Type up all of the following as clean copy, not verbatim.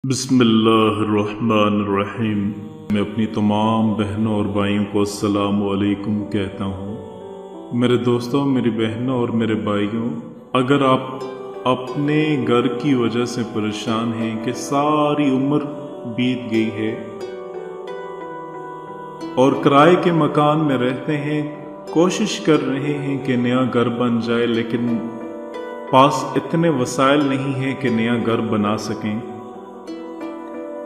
बिस्मिल्लाहिर्रहमानिर्रहीम। मैं अपनी तमाम बहनों और भाइयों को अस्सलाम वालेकुम कहता हूँ। मेरे दोस्तों, मेरी बहनों और मेरे भाइयों, अगर आप अपने घर की वजह से परेशान हैं कि सारी उम्र बीत गई है और किराए के मकान में रहते हैं, कोशिश कर रहे हैं कि नया घर बन जाए, लेकिन पास इतने वसाइल नहीं हैं कि नया घर बना सकें।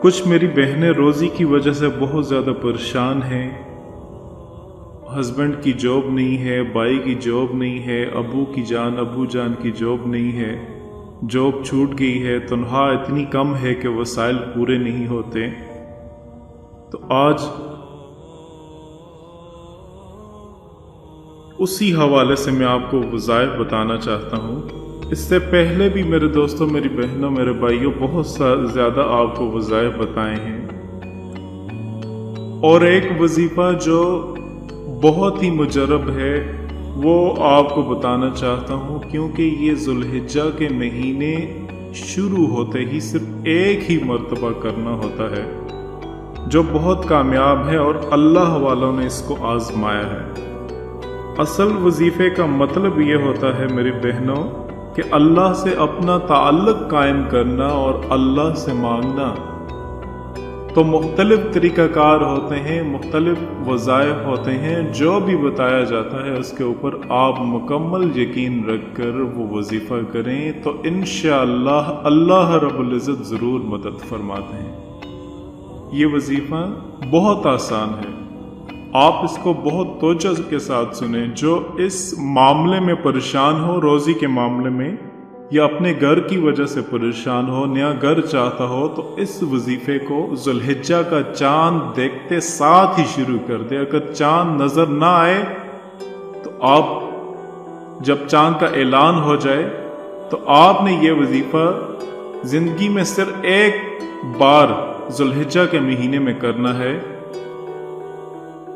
कुछ मेरी बहनें रोज़ी की वजह से बहुत ज़्यादा परेशान हैं। हस्बैंड की जॉब नहीं है, भाई की जॉब नहीं है, अबू जान की जॉब नहीं है, जॉब छूट गई है, तनख्वाह इतनी कम है कि वसाइल पूरे नहीं होते। तो आज उसी हवाले से मैं आपको वज़ाइफ बताना चाहता हूँ। इससे पहले भी मेरे दोस्तों, मेरी बहनों, मेरे भाइयों, बहुत ज़्यादा आपको वज़ाइफ बताए हैं, और एक वजीफ़ा जो बहुत ही मुजरब है वो आपको बताना चाहता हूँ, क्योंकि ये ज़ुल्हिज्जा के महीने शुरू होते ही सिर्फ एक ही मर्तबा करना होता है, जो बहुत कामयाब है और अल्लाह वालों ने इसको आजमाया है। असल वजीफ़े का मतलब ये होता है मेरी बहनों कि अल्लाह से अपना ताल्लुक़ कायम करना और अल्लाह से मांगना। तो मुख्तलिफ तरीक़ाकार होते हैं, मुख्तलिफ वज़ाइफ होते हैं, जो भी बताया जाता है उसके ऊपर आप मुकम्मल यकीन रख कर वो वजीफ़ा करें तो इंशाअल्लाह अल्लाह रब्बुल इज़्ज़त ज़रूर मदद फरमाते हैं। ये वजीफ़ा बहुत आसान है, आप इसको बहुत तवज्जो के साथ सुने। जो इस मामले में परेशान हो, रोज़ी के मामले में, या अपने घर की वजह से परेशान हो, नया घर चाहता हो, तो इस वजीफ़े को ज़ुल्हिज्जा का चांद देखते साथ ही शुरू कर दे। अगर चांद नज़र ना आए तो आप, जब चांद का ऐलान हो जाए तो आपने ये वजीफ़ा ज़िंदगी में सिर्फ एक बार ज़ुल्हिज्जा के महीने में करना है।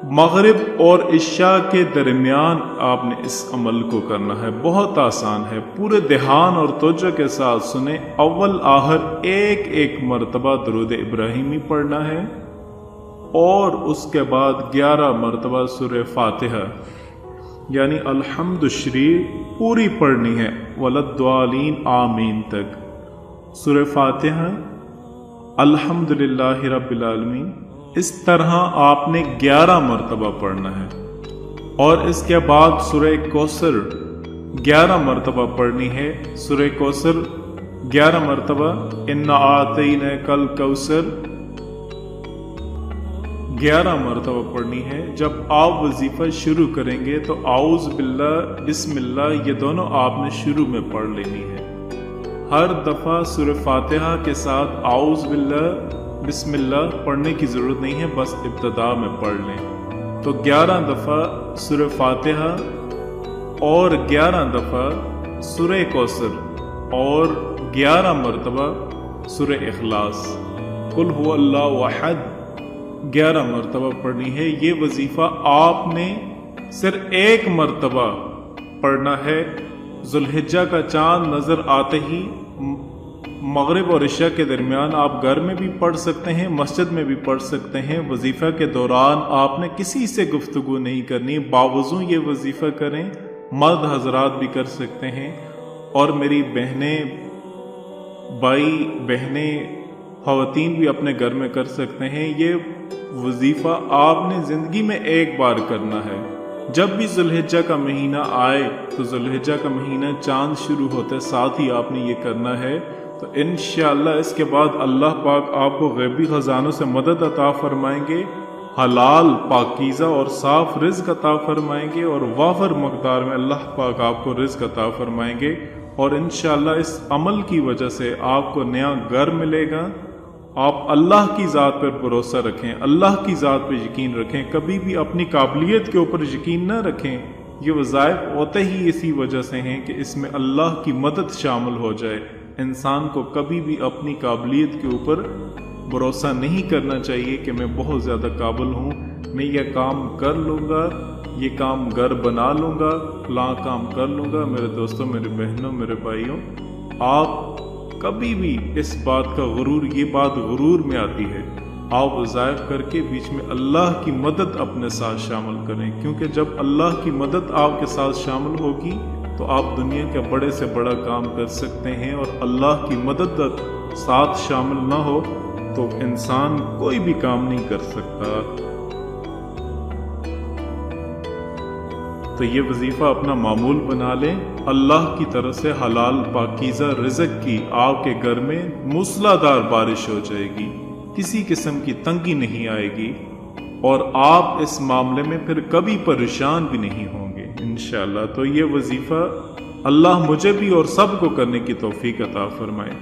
मगरिब और इशा के दरमियान आपने इस अमल को करना है। बहुत आसान है, पूरे ध्यान और तवज्जो के साथ सुने। अव्वल आखिर एक एक मरतबा दुरूद इब्राहिमी पढ़ना है और उसके बाद 11 मरतबा सूरह फातिहा यानी अल्हम्दु शरीफ पूरी पढ़नी है, वलद्दालीन आमीन तक। सूरह फातिहा, अल्हम्दुलिल्लाहि रब्बिल आलमीन, इस तरह आपने 11 मरतबा पढ़ना है। और इसके बाद सूरह कौसर 11 मरतबा पढ़नी है। सूरह कौसर 11 मरतबा, इन्ना आतैना कल कौसर 11 मरतबा पढ़नी है। जब आप वजीफा शुरू करेंगे तो आऊज़ बिल्लाह, बिस्मिल्लाह, ये दोनों आपने शुरू में पढ़ लेनी है। हर दफ़ा सूरह फातिहा के साथ आऊज़ बिल्लाह, बिस्मिल्लाह पढ़ने की ज़रूरत नहीं है, बस इब्तिदा में पढ़ लें। तो 11 दफ़ा सूरह फातिहा और 11 दफ़ा सूरह कौसर और 11 मरतबा सूरह इखलास, कुल हुवल्लाहु अहद 11 मरतबा पढ़नी है। ये वजीफ़ा आपने सिर्फ एक मरतबा पढ़ना है। ज़ुल्हिज्जा का चांद नज़र आते ही मगरिब और इशा के दरमियान आप घर में भी पढ़ सकते हैं, मस्जिद में भी पढ़ सकते हैं। वजीफ़ा के दौरान आपने किसी से गुफ्तगू नहीं करनी, बावजू ये वजीफ़ा करें। मर्द हजरात भी कर सकते हैं, और मेरी बहनें, भाई बहनें, ख़वातीन भी अपने घर में कर सकते हैं। ये वजीफ़ा आपने ज़िंदगी में एक बार करना है। जब भी ज़ुल्हिज्जा का महीना आए तो ज़ुल्हिज्जा का महीना चांद शुरू होते साथ ही आपने ये करना है। तो इंशाअल्लाह इसके बाद अल्लाह पाक आपको गैबी ख़ज़ानों से मदद अता फरमाएंगे, हलाल, पाकीज़ा और साफ़ रिज़्क़ अता फरमाएंगे, और वाफ़र मक़दार में अल्लाह पाक आपको रिज़्क़ अता फरमाएंगे। और इंशाअल्लाह इस अमल की वजह से आपको नया घर मिलेगा। आप अल्लाह की ज़ात पर भरोसा रखें, अल्लाह की ज़ात पर यकीन रखें, कभी भी अपनी काबिलियत के ऊपर यकीन न रखें। ये वज़ाइफ होते ही इसी वजह से हैं कि इसमें अल्लाह की मदद शामिल हो जाए। इंसान को कभी भी अपनी काबिलियत के ऊपर भरोसा नहीं करना चाहिए कि मैं बहुत ज़्यादा काबिल हूँ, मैं यह काम कर लूँगा, ये काम घर बना लूँगा, फलां काम कर लूँगा। मेरे दोस्तों, मेरे बहनों, मेरे भाइयों, आप कभी भी इस बात का गुरूर, ये बात गुरूर में आती है, आप वज़ाइफ करके बीच में अल्लाह की मदद अपने साथ शामिल करें, क्योंकि जब अल्लाह की मदद आपके साथ शामिल होगी तो आप दुनिया के बड़े से बड़ा काम कर सकते हैं। और अल्लाह की मदद साथ शामिल ना हो तो इंसान कोई भी काम नहीं कर सकता। तो ये वजीफा अपना मामूल बना लें। अल्लाह की तरफ से हलाल पाकीज़ा रिज़्क़ की आपके घर में मूसलाधार बारिश हो जाएगी, किसी किस्म की तंगी नहीं आएगी और आप इस मामले में फिर कभी परेशान भी नहीं होंगे इंशाअल्लाह। तो ये वजीफा अल्लाह मुझे भी और सबको करने की तौफीक अता फरमाए।